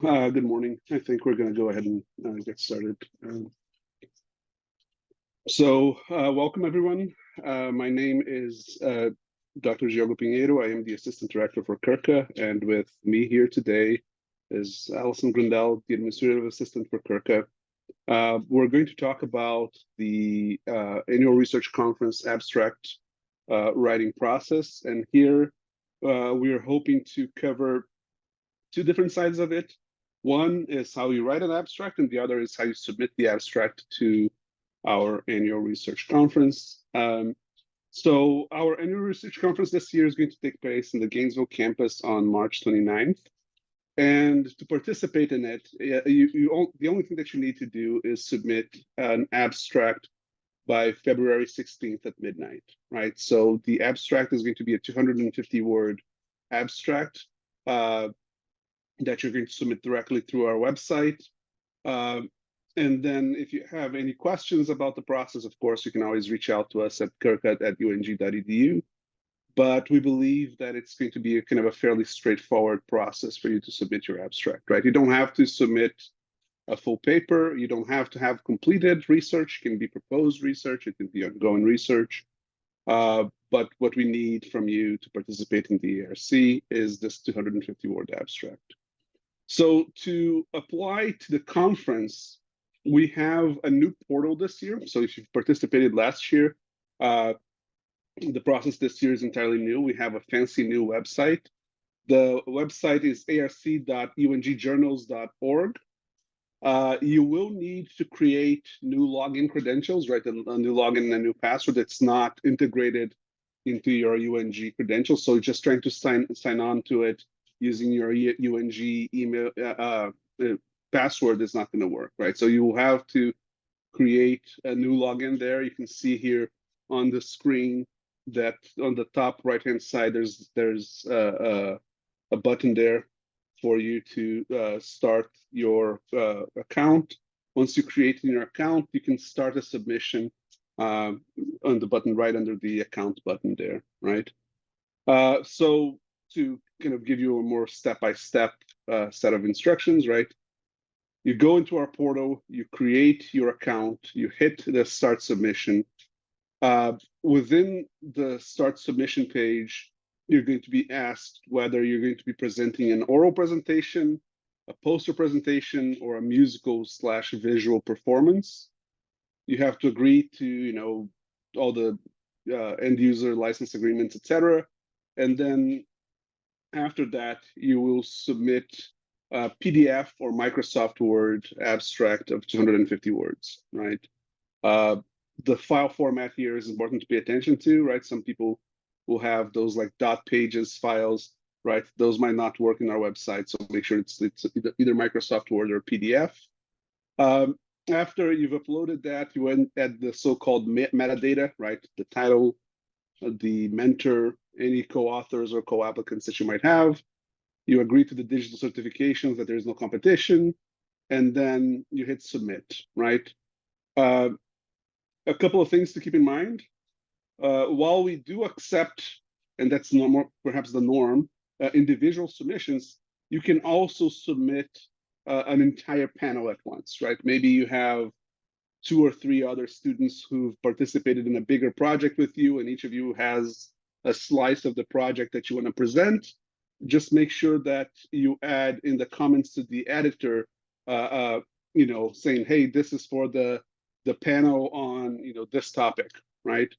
Good morning. I think we're going to go ahead and get started. Welcome everyone. My name is Dr. Diogo Pinheiro. I am the Assistant Director for CURCA, and with me here today is Alison Grindel, the Administrative Assistant for CURCA. We're going to talk about the Annual Research Conference abstract writing process, and here we are hoping to cover two different sides of it. One is how you write an abstract, and the other is how you submit the abstract to our annual research conference. So our annual research conference this year is going to take place in the Gainesville campus on March 29th. And to participate in it, the only thing that you need to do is submit an abstract by February 16th at midnight, right? So the abstract is going to be a 250-word abstract. That you're going to submit directly through our website. And then if you have any questions about the process, of course, you can always reach out to us at curca@ung.edu. But we believe that it's going to be a kind of a fairly straightforward process for you to submit your abstract, right? You don't have to submit a full paper. You don't have to have completed research. It can be proposed research. It can be ongoing research. But what we need from you to participate in the ARC is this 250-word abstract. So to apply to the conference, we have a new portal this year. So if you've participated last year, the process this year is entirely new. We have a fancy new website. The website is arc.ungjournals.org. You will need to create new login credentials, right? A new login and a new password that's not integrated into your UNG credentials. So just trying to sign on to it using your UNG email password is not going to work, right? So you will have to create a new login there. You can see here on the screen that on the top right-hand side, there's a button there for you to start your account. Once you create your account, you can start a submission on the button right under the account button there, right? So to kind of give you a more step-by-step set of instructions, right? You go into our portal, you create your account, you hit the start submission. Within the start submission page, you're going to be asked whether you're going to be presenting an oral presentation, a poster presentation, or a musical/visual performance. You have to agree to, all the end user license agreements, etc. And then after that, you will submit a PDF or Microsoft Word abstract of 250 words, right? The file format here is important to pay attention to, right? Some people will have those like dot pages files, right? Those might not work in our website, so make sure it's either Microsoft Word or PDF. After you've uploaded that, you add the so-called metadata, right? The title, the mentor, any co-authors or co-applicants that you might have. You agree to the digital certifications that there is no competition, and then you hit submit, right? A couple of things to keep in mind. While we do accept, and that's perhaps the norm, individual submissions, you can also submit an entire panel at once, right? Maybe you have 2 or 3 other students who've participated in a bigger project with you, and each of you has a slice of the project that you want to present. Just make sure that you add in the comments to the editor, saying, hey, this is for the panel on, this topic, right?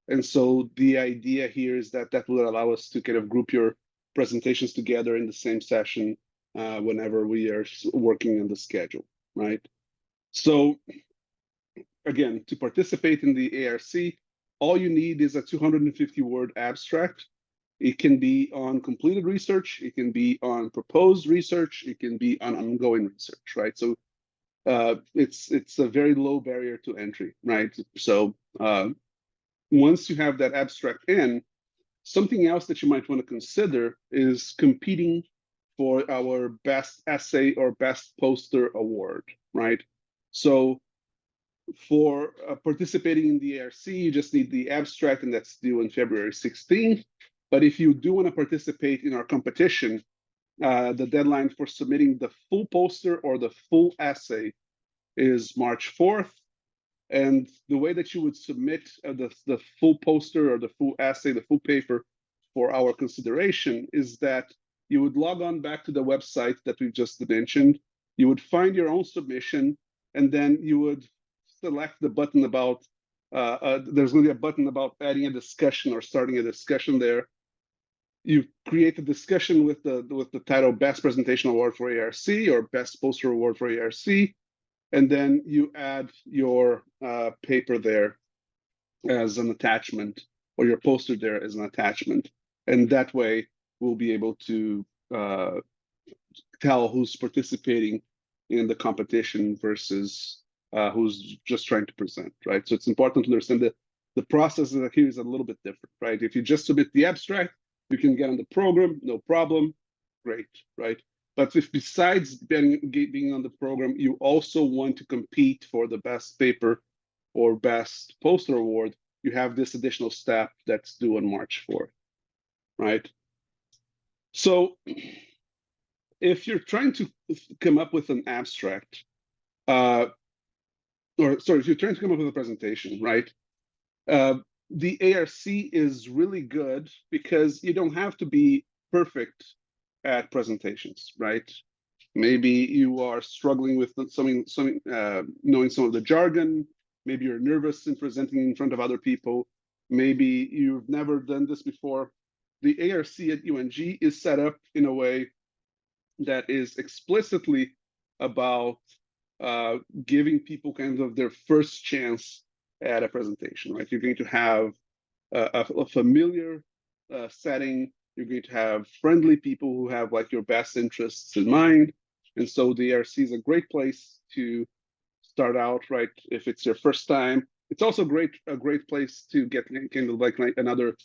And so the idea here is that will allow us to kind of group your presentations together in the same session whenever we are working on the schedule, right? So again, to participate in the ARC, all you need is a 250-word abstract. It can be on completed research, it can be on proposed research, it can be on ongoing research, right? So it's a very low barrier to entry, right? So once you have that abstract in, something else that you might want to consider is competing for our best essay or best poster award, right? So for participating in the ARC, you just need the abstract, and that's due on February 16th. But if you do want to participate in our competition, The deadline for submitting the full poster or the full essay is March 4th. And the way that you would submit the full poster or the full essay, the full paper for our consideration is that you would log on back to the website that we've just mentioned. You would find your own submission, and then you would select the button about, there's going to be a button about adding a discussion or starting a discussion there. You create a discussion with the title Best Presentation Award for ARC or Best Poster Award for ARC, and then you add your paper there as an attachment, or your poster there as an attachment. And that way, we'll be able to tell who's participating in the competition versus who's just trying to present, right? So it's important to understand that the process here is a little bit different, right? If you just submit the abstract, you can get on the program, no problem, great, right? But if besides being on the program, you also want to compete for the best paper or best poster award, you have this additional step that's due on March 4th, right? So if you're trying to come up with an abstract, if you're trying to come up with a presentation, right? The ARC is really good because you don't have to be perfect at presentations, right? Maybe you are struggling with knowing some of the jargon. Maybe you're nervous in presenting in front of other people. Maybe you've never done this before. The ARC at UNG is set up in a way that is explicitly about giving people kind of their first chance at a presentation, right? You're going to have a familiar setting. You're going to have friendly people who have like your best interests in mind. And so the ARC is a great place to start out, right? If it's your first time, it's also a great place to get kind of like another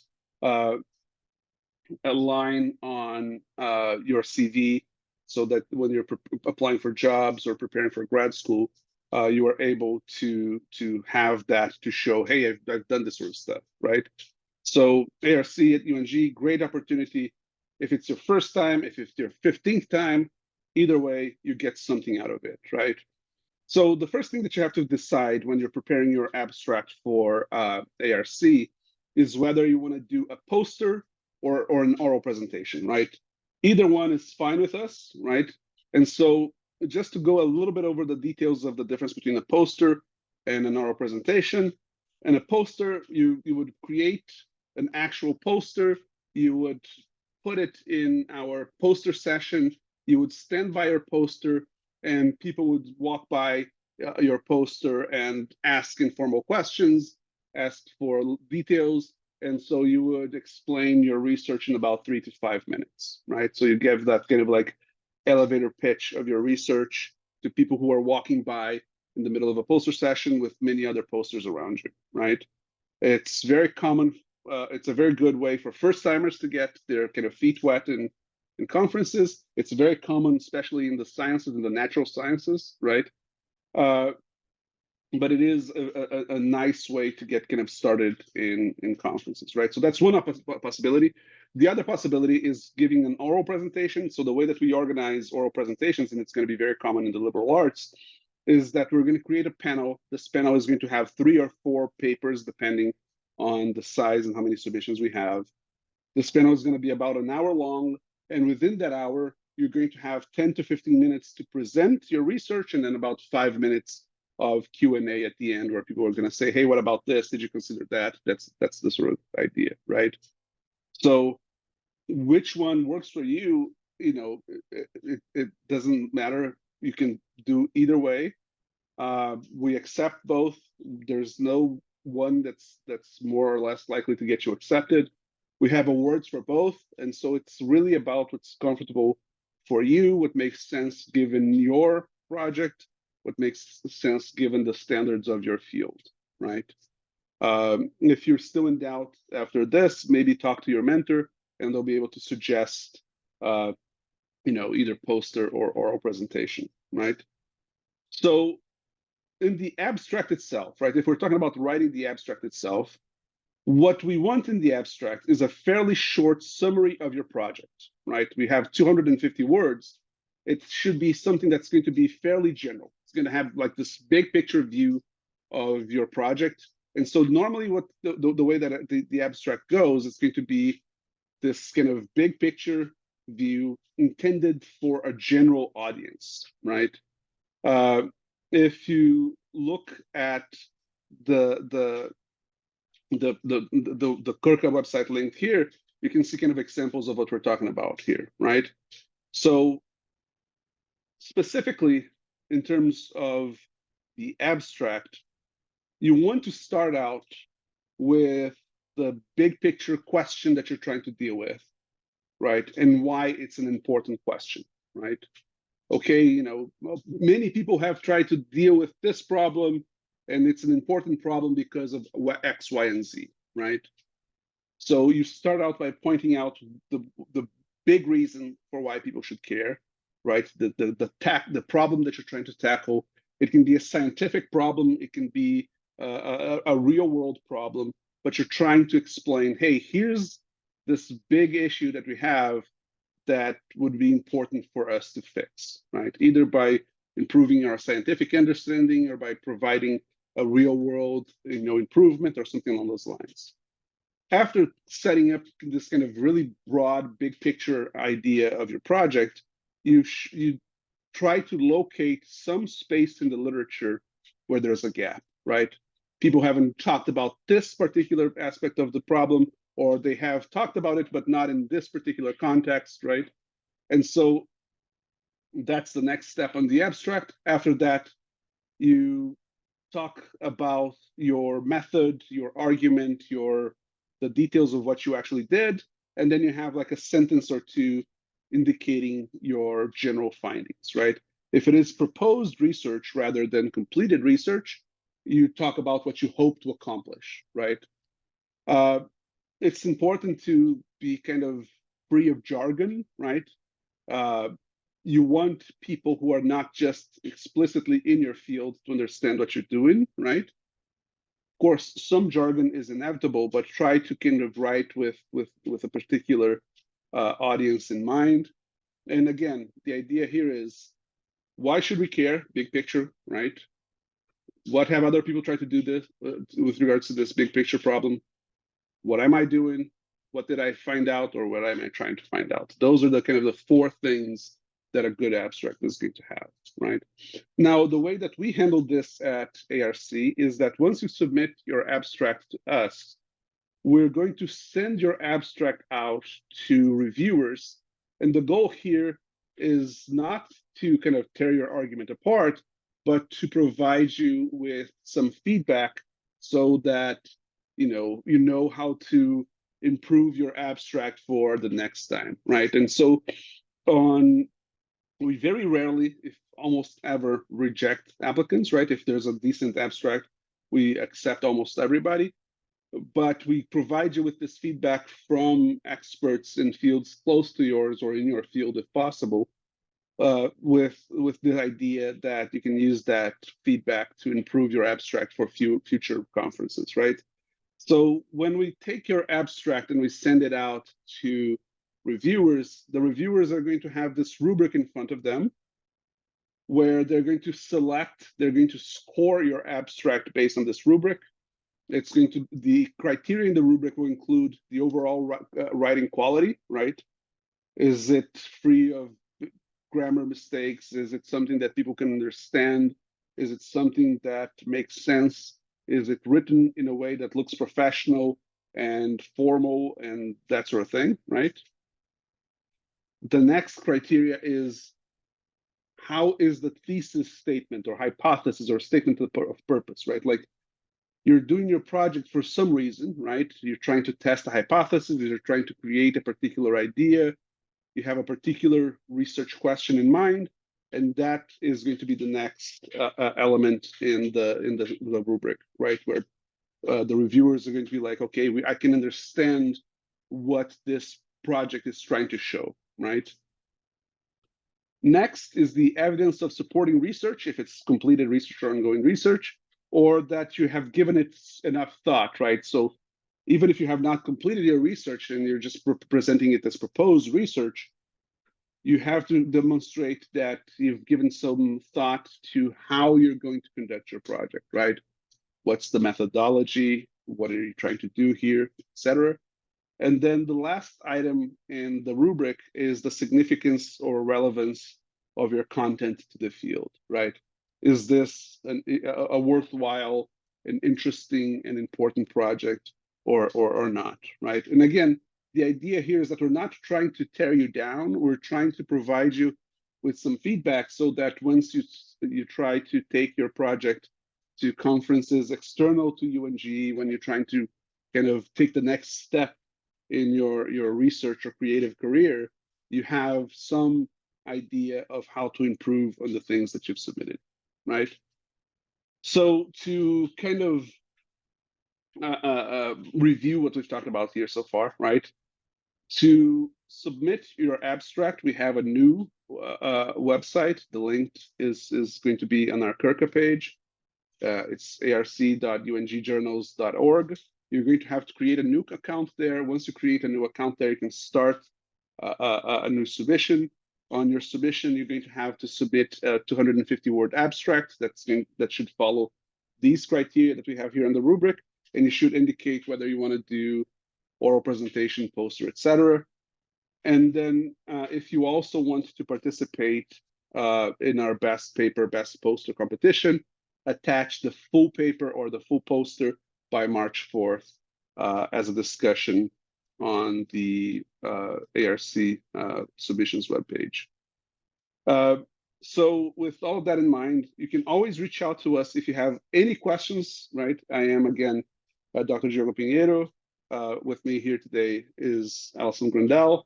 a line on your CV, so that when you're applying for jobs or preparing for grad school, you are able to have that to show, hey, I've done this sort of stuff, right? So ARC at UNG, great opportunity. If it's your first time, if it's your 15th time, either way, you get something out of it, right? So the first thing that you have to decide when you're preparing your abstract for ARC is whether you want to do a poster or an oral presentation, right? Either one is fine with us, right? And so just to go a little bit over the details of the difference between a poster and an oral presentation. And a poster, you would create an actual poster, you would put it in our poster session, you would stand by your poster, and people would walk by your poster and ask informal questions, ask for details, and so you would explain your research in about 3 to 5 minutes, right? So you give that kind of like elevator pitch of your research to people who are walking by in the middle of a poster session with many other posters around you, right? It's very common. It's a very good way for first-timers to get their kind of feet wet in conferences. It's very common, especially in the sciences and the natural sciences, right? But it is a nice way to get kind of started in conferences, right? So that's one possibility. The other possibility is giving an oral presentation. So the way that we organize oral presentations, and it's going to be very common in the liberal arts, is that we're going to create a panel. This panel is going to have 3 or 4 papers, depending on the size and how many submissions we have. This panel is going to be about an hour long, and within that hour, you're going to have 10 to 15 minutes to present your research, and then about 5 minutes of Q&A at the end, where people are going to say, hey, what about this? Did you consider that? That's the sort of idea, right? So which one works for you, it doesn't matter. You can do either way. We accept both. There's no one that's more or less likely to get you accepted. We have awards for both, and so it's really about what's comfortable for you, what makes sense given your project, what makes sense given the standards of your field, right? If you're still in doubt after this, maybe talk to your mentor, and they'll be able to suggest, either poster or oral presentation, right? So in the abstract itself, right, if we're talking about writing the abstract itself, what we want in the abstract is a fairly short summary of your project, right? We have 250 words. It should be something that's going to be fairly general. It's going to have like this big picture view of your project. And so normally what the way that the abstract goes, it's going to be this kind of big picture view intended for a general audience, right? If you look at the CURCA website link here, you can see kind of examples of what we're talking about here, right? So specifically in terms of the abstract, you want to start out with the big picture question that you're trying to deal with, right? And why it's an important question, right? Okay, you know, many people have tried to deal with this problem, and it's an important problem because of X, Y, and Z, right? So you start out by pointing out the big reason for why people should care, right? The problem that you're trying to tackle. It can be a scientific problem, it can be a real world problem, but you're trying to explain, hey, here's this big issue that we have that would be important for us to fix, right? Either by improving our scientific understanding or by providing a real world, you know, improvement or something along those lines. After setting up this kind of really broad, big picture idea of your project, you try to locate some space in the literature where there's a gap, right? People haven't talked about this particular aspect of the problem, or they have talked about it, but not in this particular context, right? And so that's the next step on the abstract. After that, you talk about your method, your argument, the details of what you actually did, and then you have like a sentence or two indicating your general findings, right? If it is proposed research rather than completed research, you talk about what you hope to accomplish, right? It's important to be kind of free of jargon, right? You want people who are not just explicitly in your field to understand what you're doing, right? Of course, some jargon is inevitable, but try to kind of write with a particular audience in mind. And again, the idea here is, why should we care? Big picture, right? What have other people tried to do this with regards to this big picture problem? What am I doing? What did I find out, or what am I trying to find out? Those are the kind of the four things that a good abstract is going to have, right? Now, the way that we handle this at ARC is that once you submit your abstract to us, we're going to send your abstract out to reviewers. And the goal here is not to kind of tear your argument apart, but to provide you with some feedback so that you know how to improve your abstract for the next time, right? And so we very rarely, if almost ever, reject applicants, right? If there's a decent abstract, we accept almost everybody. But we provide you with this feedback from experts in fields close to yours or in your field, if possible, with the idea that you can use that feedback to improve your abstract for future conferences, right? So when we take your abstract and we send it out to reviewers, the reviewers are going to have this rubric in front of them where they're going to score your abstract based on this rubric. The criteria in the rubric will include the overall writing quality, right? Is it free of grammar mistakes? Is it something that people can understand? Is it something that makes sense? Is it written in a way that looks professional and formal and that sort of thing, right? The next criteria is, how is the thesis statement or hypothesis or statement of purpose, right? Like, you're doing your project for some reason, right? You're trying to test a hypothesis, you're trying to create a particular idea, you have a particular research question in mind, and that is going to be the next element in the rubric, right? Where the reviewers are going to be like, okay, I can understand what this project is trying to show, right? Next is the evidence of supporting research, if it's completed research or ongoing research, or that you have given it enough thought, right? So even if you have not completed your research and you're just presenting it as proposed research, you have to demonstrate that you've given some thought to how you're going to conduct your project, right? What's the methodology? What are you trying to do here, etc. And then the last item in the rubric is the significance or relevance of your content to the field, right? Is this a worthwhile, an interesting, and important project or not, right? And again, the idea here is that we're not trying to tear you down. We're trying to provide you with some feedback so that once you try to take your project to conferences external to UNG, when you're trying to kind of take the next step in your research or creative career, you have some idea of how to improve on the things that you've submitted, right? So to kind of review what we've talked about here so far, right? To submit your abstract, we have a new website. The link is going to be on our CURCA page. It's arc.ungjournals.org. You're going to have to create a new account there. Once you create a new account there, you can start a new submission. On your submission, you're going to have to submit a 250-word abstract that should follow these criteria that we have here in the rubric, and you should indicate whether you want to do oral presentation, poster, etc. And then if you also want to participate in our best paper, best poster competition, attach the full paper or the full poster by March 4th as a discussion on the ARC submissions webpage. So with all of that in mind, you can always reach out to us if you have any questions, right? I am, again, Dr. Diogo Pinheiro. With me here today is Alison Grandel.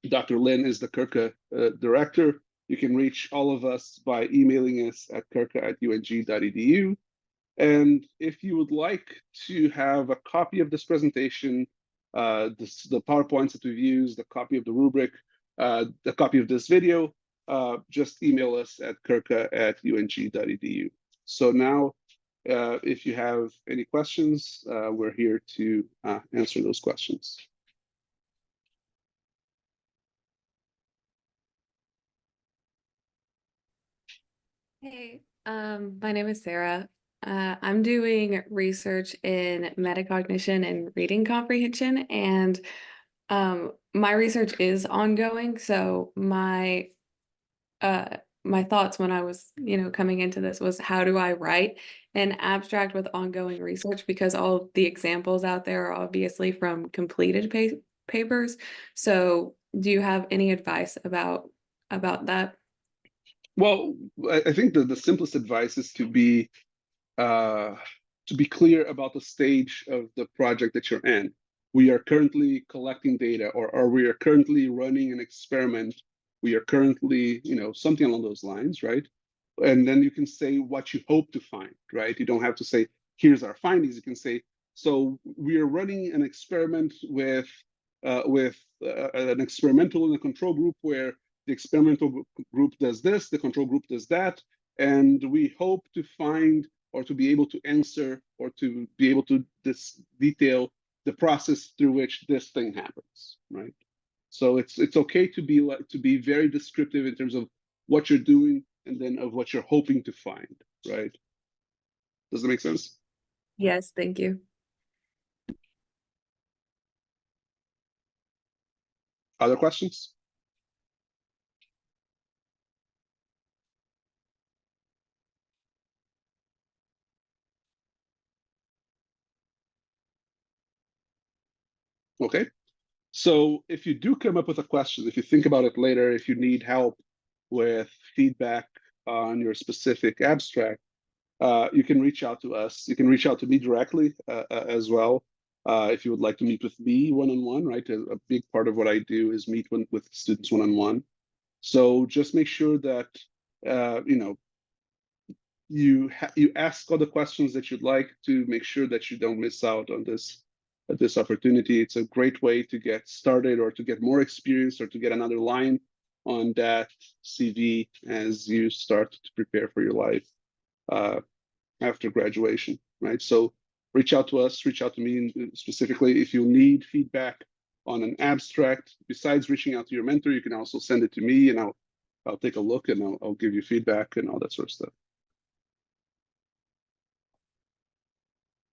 Dr. Lin is the CURCA director. You can reach all of us by emailing us at curca@ung.edu. And if you would like to have a copy of this presentation, the PowerPoints that we've used, a copy of the rubric, a copy of this video, just email us at curca@ung.edu. So now, if you have any questions, we're here to answer those questions. Hey, my name is Sarah. I'm doing research in metacognition and reading comprehension, and my research is ongoing. So my thoughts when I was, coming into this was, how do I write an abstract with ongoing research? Because all the examples out there are obviously from completed papers. So do you have any advice about that? Well, I think the simplest advice is to be clear about the stage of the project that you're in. We are currently collecting data, or we are currently running an experiment. We are currently, something along those lines, right? And then you can say what you hope to find, right? You don't have to say, here's our findings. You can say, so we are running an experiment with an experimental and a control group where the experimental group does this, the control group does that, and we hope to find or to be able to answer or to be able to detail the process through which this thing happens, right? So it's okay to be very descriptive in terms of what you're doing and then of what you're hoping to find, right? Does that make sense? Yes, thank you. Other questions? Okay. So if you do come up with a question, if you think about it later, if you need help with feedback on your specific abstract, you can reach out to us. You can reach out to me directly as well. If you would like to meet with me one-on-one, right? A big part of what I do is meet with students one-on-one. So just make sure that, you ask all the questions that you'd like to make sure that you don't miss out on this opportunity. It's a great way to get started or to get more experience or to get another line on that CV as you start to prepare for your life after graduation, right? So reach out to us, reach out to me specifically if you need feedback on an abstract, besides reaching out to your mentor, you can also send it to me, and I'll take a look, and I'll give you feedback and all that sort of stuff.